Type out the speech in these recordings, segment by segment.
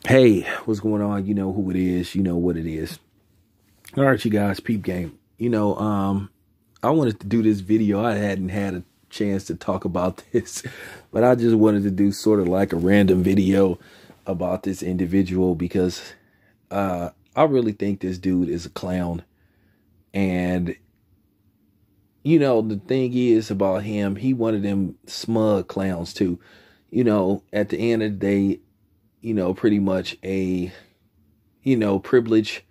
Hey, what's going on? You know who it is. You know what it is. All right, you guys, peep game. I wanted to do this video. I hadn't had a chance to talk about this, but I just wanted to do sort of like a random video about this individual because I really think this dude is a clown. And, the thing is about him, he one of them smug clowns too. At the end of the day, pretty much a, privileged,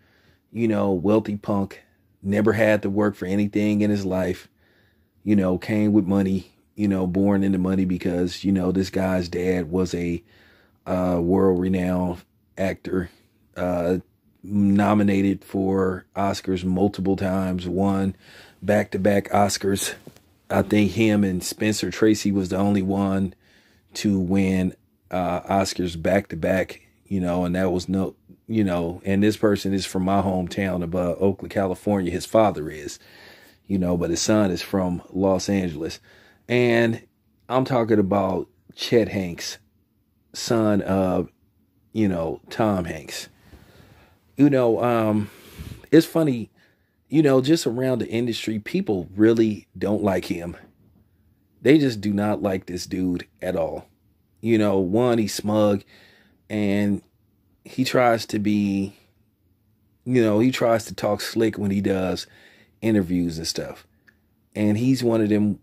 wealthy punk, never had to work for anything in his life, came with money, born into money because, this guy's dad was a world renowned actor, nominated for Oscars multiple times, won back to back Oscars. I think him and Spencer Tracy was the only one to win Oscars back to back, and that was and this person is from my hometown of Oakland, California. His father is, but his son is from Los Angeles. And I'm talking about Chet Hanks, son of, Tom Hanks. It's funny, just around the industry, people really don't like him. They just do not like this dude at all. One, he's smug and he tries to be, he tries to talk slick when he does interviews and stuff. And he's one of them,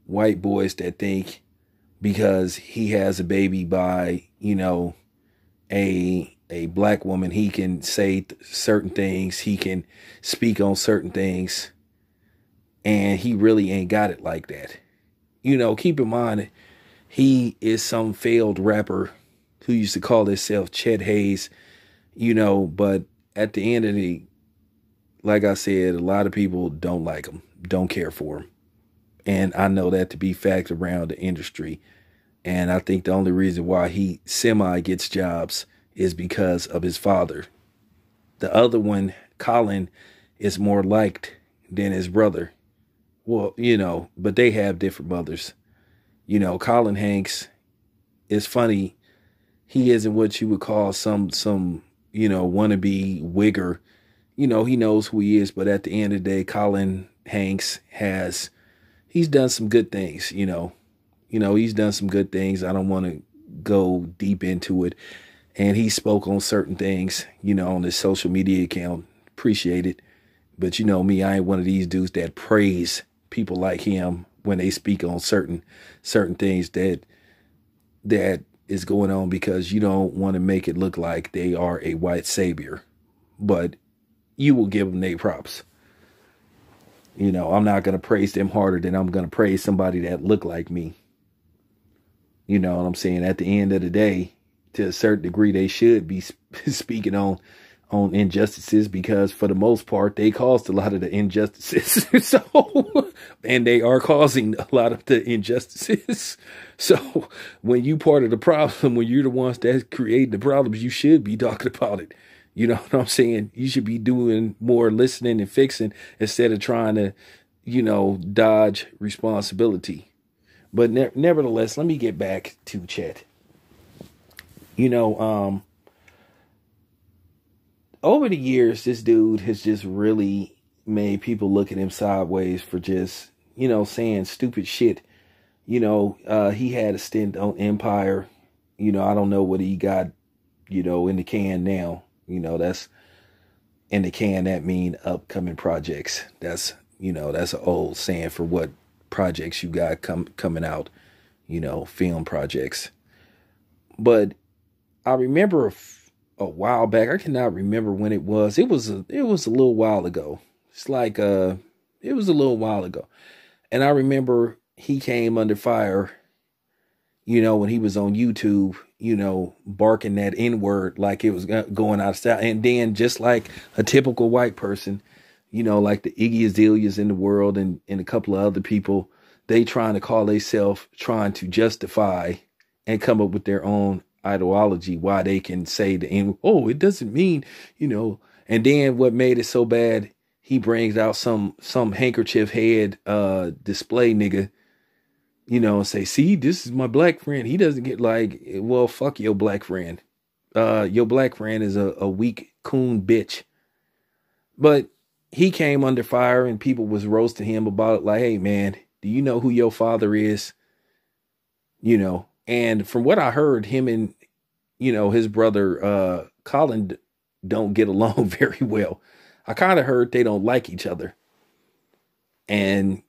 white boys that think because he has a baby by, a black woman, he can say certain things, he can speak on certain things, and he really ain't got it like that. Keep in mind, he is some failed rapper who used to call himself Chet Hayes, but at the end of the, like I said, a lot of people don't like him, don't care for him. And I know that to be fact around the industry. And I think the only reason why he semi gets jobs is because of his father. The other one, Colin, is more liked than his brother. Well, but they have different mothers. Colin Hanks is funny. He isn't what you would call some wannabe wigger. He knows who he is, but at the end of the day, Colin Hanks he's done some good things, he's done some good things. I don't want to go deep into it. And he spoke on certain things, on his social media account. Appreciate it. But me, I ain't one of these dudes that praise people like him when they speak on certain things that is going on, because you don't want to make it look like they are a white savior. But you will give them their props. I'm not going to praise them harder than I'm going to praise somebody that look like me. You know what I'm saying? At the end of the day, to a certain degree, they should be speaking on injustices, because for the most part, they caused a lot of the injustices. And they are causing a lot of the injustices. So when you part of the problem, when you're the ones that create the problems, you should be talking about it. You know what I'm saying? You should be doing more listening and fixing instead of trying to, dodge responsibility. But nevertheless, let me get back to Chet. Over the years, this dude has just really made people look at him sideways for just, saying stupid shit. He had a stint on Empire. I don't know what he got, in the can now. That's in the can, that mean upcoming projects. That's an old saying for what projects you got coming out, film projects. But I remember a while back, I cannot remember when it was. It was a little while ago. It's like it was a little while ago. And I remember he came under fire, when he was on YouTube, barking that N-word like it was going out of style. And then just like a typical white person, like the Iggy Azaleas in the world and a couple of other people, they trying to call themselves, trying to justify and come up with their own ideology why they can say the N. Oh, it doesn't mean, And then what made it so bad, he brings out some handkerchief head display nigga, and say, see, this is my black friend. He doesn't get like, well, fuck your black friend. your black friend is a weak coon bitch. But he came under fire and people was roasting him about it like, hey man, do you know who your father is? You know, and from what I heard, him and, you know, his brother Colin don't get along very well. I kind of heard they don't like each other. And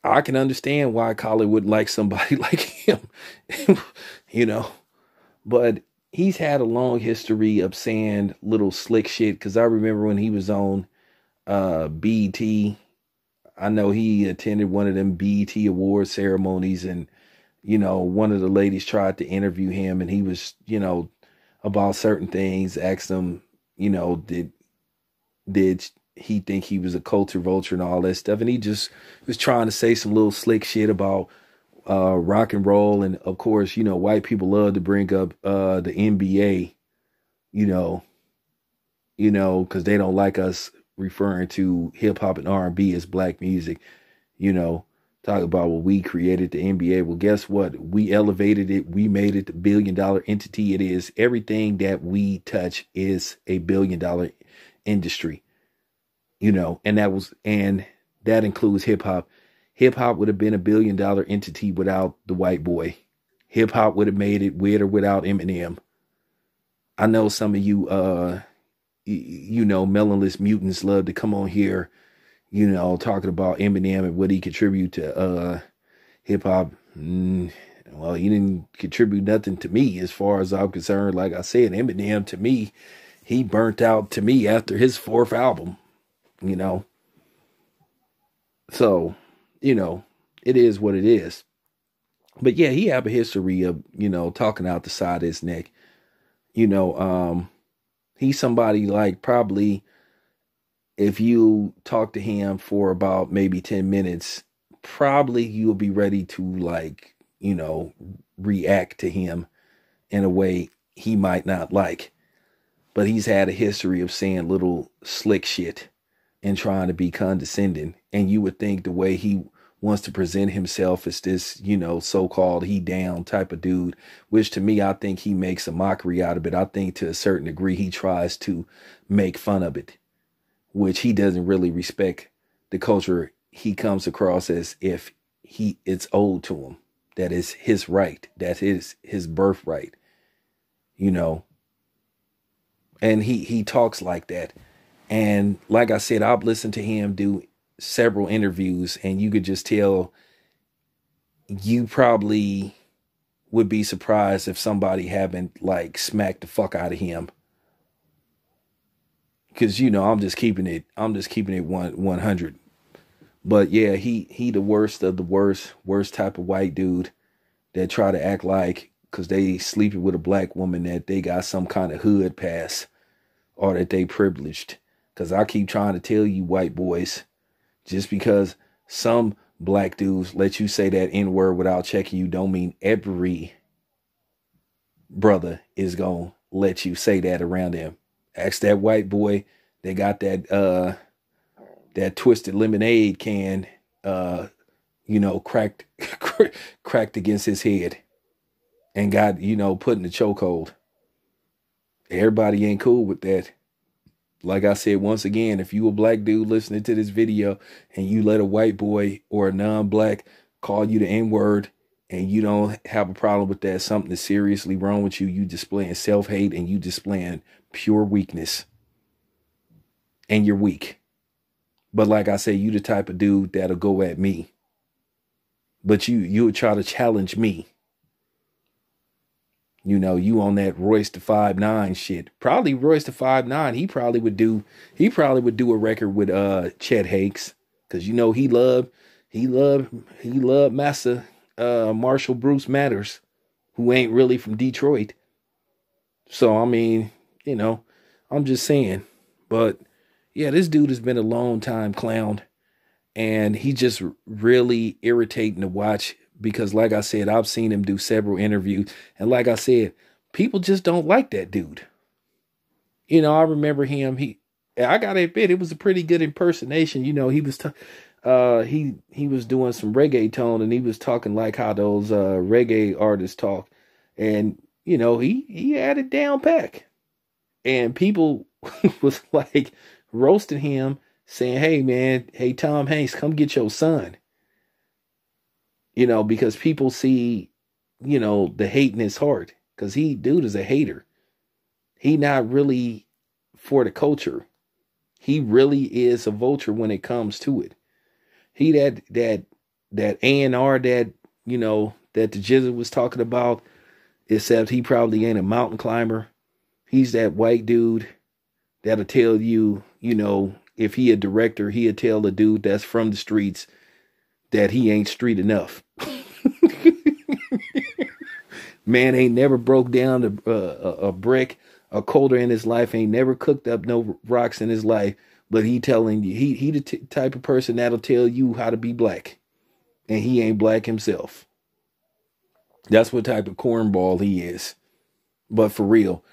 I can understand why Colin wouldn't like somebody like him, you know, but he's had a long history of saying little slick shit. Cause I remember when he was on BET, I know he attended one of them BET award ceremonies, and, you know, one of the ladies tried to interview him and he was, you know, about certain things, asked him, you know, did he think he was a culture vulture and all that stuff. And he just was trying to say some little slick shit about rock and roll. And of course, you know, white people love to bring up the NBA, you know, because they don't like us referring to hip hop and R&B as black music, you know, talk about, well, we created the NBA. Well, guess what? We elevated it. We made it the $1 billion entity it is. Everything that we touch is a $1 billion industry, you know, and that includes hip hop. Hip hop would have been a $1 billion entity without the white boy. Hip hop would have made it with or without Eminem. I know some of you, you know, melonless mutants love to come on here, you know, talking about Eminem and what he contributed to hip hop. Well, he didn't contribute nothing to me as far as I'm concerned. Like I said, Eminem, to me, he burnt out to me after his 4th album, you know. So, you know, it is what it is. But yeah, he have a history of, you know, talking out the side of his neck. You know, he's somebody like, probably if you talk to him for about maybe 10 minutes, probably you'll be ready to, like, you know, react to him in a way he might not like. But he's had a history of saying little slick shit and trying to be condescending. And you would think the way he wants to present himself as this, you know, so-called he down type of dude, which to me, I think he makes a mockery out of it. I think to a certain degree, he tries to make fun of it, which he doesn't really respect the culture. He comes across as if it's owed to him. That is his right. That is his birthright, you know. And he talks like that. And like I said, I've listened to him do several interviews, and you could just tell you probably would be surprised if somebody haven't, like, smacked the fuck out of him. Because, you know, I'm just keeping it 100. But yeah, he the worst of the worst type of white dude that try to act like, because they sleeping with a black woman, that they got some kind of hood pass or that they privileged. Because I keep trying to tell you, white boys, just because some black dudes let you say that N-word without checking you don't mean every brother is going to let you say that around them. Ask that white boy, they got that twisted lemonade can, you know, cracked against his head and got, you know, put in the chokehold. Everybody ain't cool with that. Like I said, once again, if you a black dude listening to this video and you let a white boy or a non-black call you the N-word and you don't have a problem with that, something is seriously wrong with you. You displaying self-hate and you displaying pure weakness. And you're weak. But like I said, you the type of dude that'll go at me. But you would try to challenge me. You know, you on that Royce da 5'9" shit. Probably Royce da 5'9", he probably would do a record with Chet Hanks. Cause you know he loved Massa Marshall Bruce Mathers, who ain't really from Detroit. So I mean, you know, I'm just saying. But yeah, this dude has been a long time clown. And he just really irritating to watch. Because like I said, I've seen him do several interviews. And like I said, people just don't like that dude. You know, I remember him. I got to admit, it was a pretty good impersonation. You know, he was he was doing some reggaeton and he was talking like how those reggae artists talk. And, he had it down pack. And people was like roasting him, saying, hey man, hey Tom Hanks, come get your son. Because people see, the hate in his heart. Because dude is a hater. He not really for the culture. He really is a vulture when it comes to it. He that A&R that the Jizzle was talking about, except he probably ain't a mountain climber. He's that white dude that'll tell you, if he a director, he'll tell the dude that's from the streets that he ain't street enough. Man ain't never broke down a brick, a coulter in his life, ain't never cooked up no rocks in his life, but he telling you, he the type of person that'll tell you how to be black, and he ain't black himself. That's what type of cornball he is. But for real,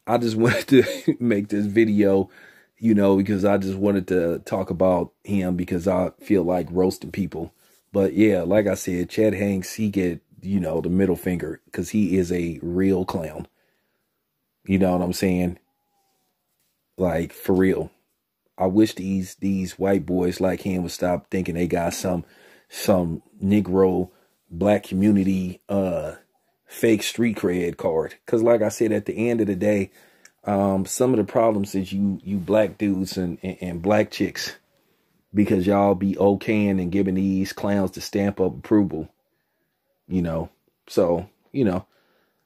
I just wanted to make this video, because I just wanted to talk about him because I feel like roasting people. But yeah, like I said, Chet Hanks, he get, the middle finger because he is a real clown. You know what I'm saying? Like, for real. I wish these white boys like him would stop thinking they got some Negro black community fake street cred card. Because like I said, at the end of the day, some of the problems is you black dudes and black chicks, because y'all be okaying and giving these clowns the stamp of approval. So,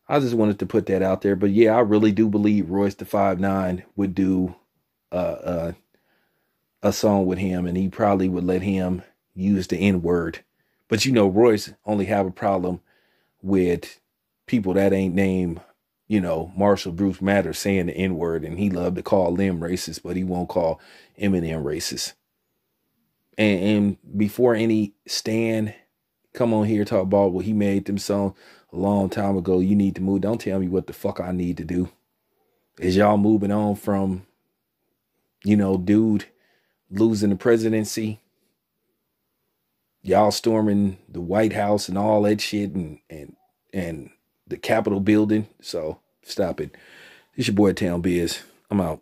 I just wanted to put that out there. But yeah, I really do believe Royce da 5'9" would do a song with him, and he probably would let him use the N-word. But Royce only have a problem with people that ain't named, Marshall Bruce Mathers saying the N-word, and he loved to call them racist, but he won't call Eminem racist. And before any Stan come on here talk about, well, he made them songs a long time ago, you need to move. Don't tell me what the fuck I need to do. Is y'all moving on from, dude losing the presidency? Y'all storming the White House and all that shit and the Capitol building. So stop it. It's your boy Town Biz. I'm out.